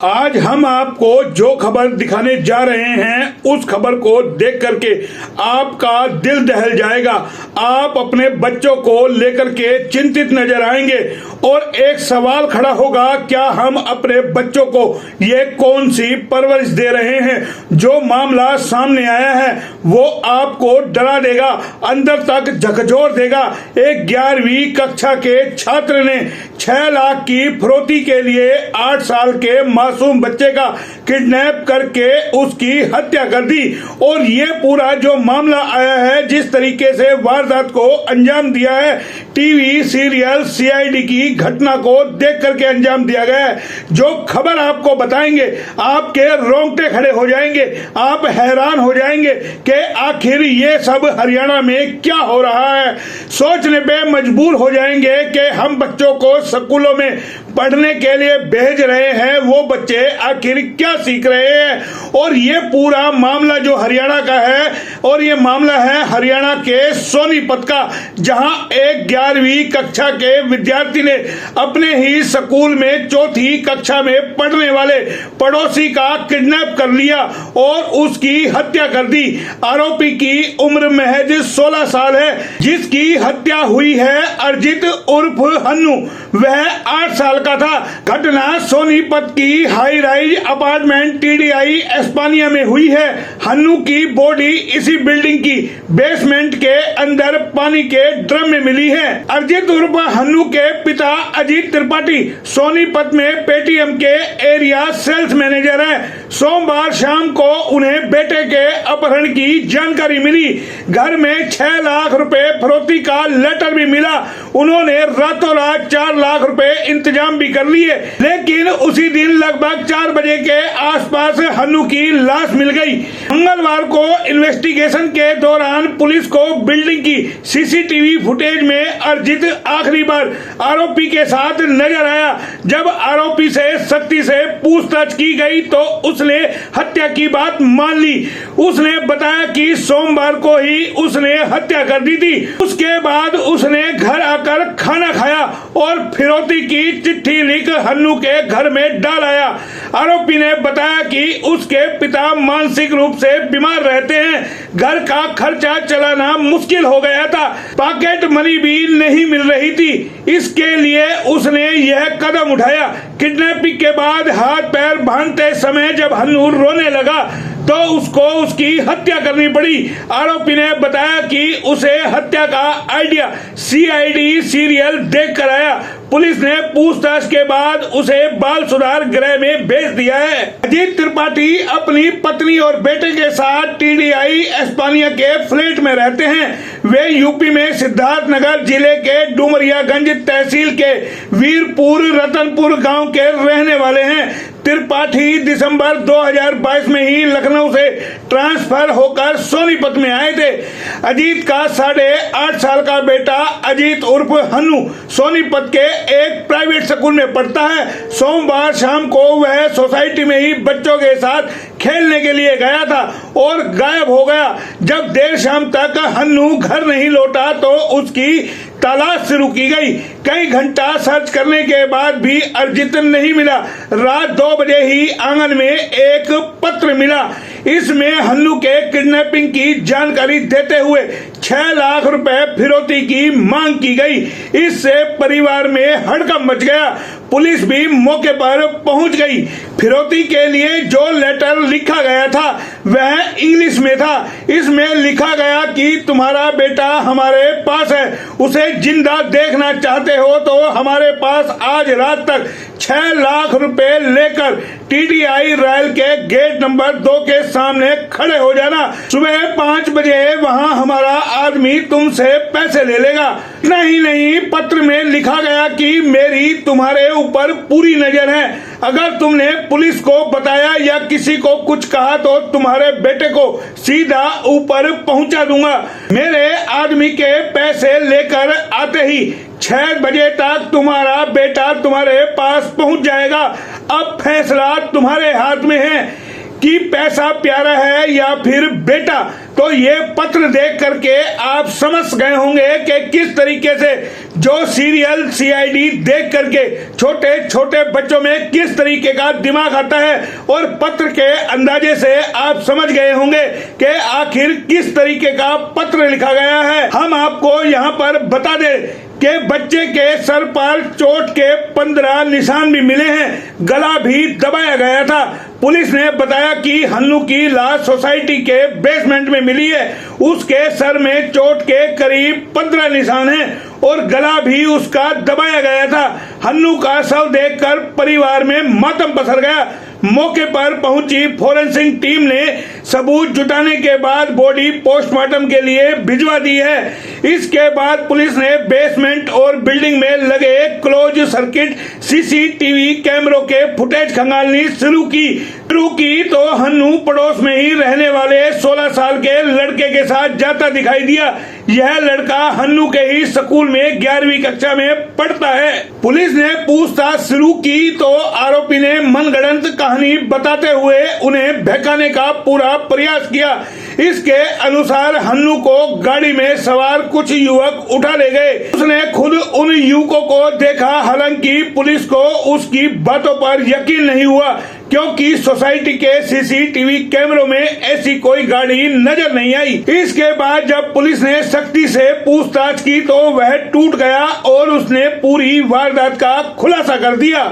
आज हम आपको जो खबर दिखाने जा रहे हैं उस खबर को देख करके आपका दिल दहल जाएगा। आप अपने बच्चों को लेकर के चिंतित नजर आएंगे और एक सवाल खड़ा होगा, क्या हम अपने बच्चों को ये कौन सी परवरिश दे रहे हैं। जो मामला सामने आया है वो आपको डरा देगा, अंदर तक झकझोर देगा। एक 11वीं कक्षा के छात्र ने 6 लाख की फिरौती के लिए 8 साल के मासूम बच्चे का किडनैप करके उसकी हत्या कर दी। और ये पूरा जो मामला आया है, जिस तरीके से वारदात को अंजाम दिया है, टीवी सीरियल सीआईडी की घटना को देख करके अंजाम दिया गया है। जो खबर आपको बताएंगे आपके रोंगटे खड़े हो जाएंगे, आप हैरान हो जाएंगे कि आखिर ये सब हरियाणा में क्या हो रहा है। सोचने पे मजबूर हो जाएंगे कि हम बच्चों को स्कूलों में पढ़ने के लिए भेज रहे हैं, वो बच्चे आखिर क्या सीख रहे हैं। और ये पूरा मामला जो हरियाणा का है, और ये मामला है हरियाणा के सोनीपत का, जहां एक 11वीं कक्षा के विद्यार्थी ने अपने ही स्कूल में 4थी कक्षा में पढ़ने वाले पड़ोसी का किडनैप कर लिया और उसकी हत्या कर दी। आरोपी की उम्र महज 16 साल है। जिसकी हत्या हुई है अर्जित उर्फ हन्नू, वह 8 साल का था। घटना सोनीपत की हाई राइज अपार्टमेंट टीडीआई एस्पानिया में हुई है। हन्नू की बॉडी इसी बिल्डिंग की बेसमेंट के अंदर पानी के ड्रम में मिली है। अर्जित उर्फ हन्नू के पिता अजीत त्रिपाठी सोनीपत में पेटीएम के एरिया सेल्स मैनेजर है। सोमवार शाम को उन्हें बेटे के अपहरण की जानकारी मिली। घर में 6 लाख रुपए फिरौती का लेटर भी मिला। उन्होंने रातों रात 4 लाख रुपए इंतजाम भी कर लिए, लेकिन उसी दिन लगभग 4 बजे के आसपास हन्नू की लाश मिल गई। मंगलवार को इन्वेस्टिगेशन के दौरान पुलिस को बिल्डिंग की सीसीटीवी फुटेज में अर्जित आखिरी बार आरोपी के साथ नजर आया। जब आरोपी से सख्ती से पूछताछ की गई तो उसने हत्या की बात मान ली। उसने बताया कि सोमवार को ही उसने हत्या कर दी थी। उसके बाद उसने घर आकर खाना खाया और फिरौती की चिट्ठी लिख हन्नू के घर में डाल आया। आरोपी ने बताया कि उसके पिता मानसिक रूप से बीमार रहते हैं, घर का खर्चा चलाना मुश्किल हो गया था, पॉकेट मनी भी नहीं मिल रही थी। इसके लिए उसने यह कदम उठाया। किडनैपिंग के बाद हाथ पैर बांधते समय जब हन्नू रोने लगा तो उसको उसकी हत्या करनी पड़ी। आरोपी ने बताया कि उसे हत्या का आइडिया सीआईडी सीरियल देख कर आया। पुलिस ने पूछताछ के बाद उसे बाल सुधार गृह में भेज दिया है। अजीत त्रिपाठी अपनी पत्नी और बेटे के साथ टीडीआई एस्पानिया के फ्लैट में रहते हैं। वे यूपी में सिद्धार्थनगर जिले के डुमरियागंज तहसील के वीरपुर रतनपुर गांव के रहने वाले हैं। त्रिपाठी दिसंबर 2022 में ही लखनऊ से ट्रांसफर होकर सोनीपत में आए थे। अजीत का 8.5 साल का बेटा अजीत उर्फ हन्नू सोनीपत के एक प्राइवेट स्कूल में पढ़ता है। सोमवार शाम को वह सोसाइटी में ही बच्चों के साथ खेलने के लिए गया था और गायब हो गया। जब देर शाम तक हन्नू घर नहीं लौटा तो उसकी तलाश शुरू की गई। कई घंटा सर्च करने के बाद भी अर्जित नहीं मिला। रात 2 बजे ही आंगन में एक पत्र मिला। इसमें हन्नू के किडनैपिंग की जानकारी देते हुए 6 लाख रुपए फिरौती की मांग की गई। इससे परिवार में हड़कंप मच गया। पुलिस भी मौके पर पहुंच गई। फिरौती के लिए जो लेटर लिखा गया था वह इंग्लिश में था। इसमें लिखा गया कि तुम्हारा बेटा हमारे पास है, उसे जिंदा देखना चाहते हो तो हमारे पास आज रात तक 6 लाख रुपए लेकर टीडीआई रॉयल के गेट नंबर 2 के सामने खड़े हो जाना। सुबह 5 बजे वहां हमारा आदमी तुमसे पैसे ले लेगा। नहीं, पत्र में लिखा गया कि मेरी तुम्हारे ऊपर पूरी नजर है। अगर तुमने पुलिस को बताया या किसी को कुछ कहा तो तुम्हारे बेटे को सीधा ऊपर पहुंचा दूंगा। मेरे आदमी के पैसे लेकर आते ही 6 बजे तक तुम्हारा बेटा तुम्हारे पास पहुंच जाएगा। अब फैसला तुम्हारे हाथ में है कि पैसा प्यारा है या फिर बेटा। तो ये पत्र देख करके आप समझ गए होंगे कि किस तरीके से जो सीरियल सीआईडी देख करके छोटे छोटे बच्चों में किस तरीके का दिमाग आता है, और पत्र के अंदाजे से आप समझ गए होंगे कि आखिर किस तरीके का पत्र लिखा गया है। हम आपको यहाँ पर बता दें कि बच्चे के सर पर चोट के 15 निशान भी मिले हैं, गला भी दबाया गया था। पुलिस ने बताया कि हन्नू की लाश सोसाइटी के बेसमेंट में मिली है। उसके सर में चोट के करीब 15 निशान हैं और गला भी उसका दबाया गया था। हन्नू का शव देखकर परिवार में मातम पसर गया। मौके पर पहुंची फोरेंसिक टीम ने सबूत जुटाने के बाद बॉडी पोस्टमार्टम के लिए भिजवा दी है। इसके बाद पुलिस ने बेसमेंट और बिल्डिंग में लगे क्लोज सर्किट सीसीटीवी कैमरों के फुटेज खंगालनी शुरू की तो हन्नू पड़ोस में ही रहने वाले 16 साल के लड़के के साथ जाता दिखाई दिया। यह लड़का हन्नू के ही स्कूल में 11वीं कक्षा में पढ़ता है। पुलिस ने पूछताछ शुरू की तो आरोपी ने मनगढ़ंत कहानी बताते हुए उन्हें बहकाने का पूरा प्रयास किया। इसके अनुसार हन्नू को गाड़ी में सवार कुछ युवक उठा ले गए। उसने खुद उन युवकों को देखा, हालांकि पुलिस को उसकी बातों पर यकीन नहीं हुआ क्योंकि सोसाइटी के सीसीटीवी कैमरों में ऐसी कोई गाड़ी नजर नहीं आई। इसके बाद जब पुलिस ने सख्ती से पूछताछ की तो वह टूट गया और उसने पूरी वारदात का खुलासा कर दिया।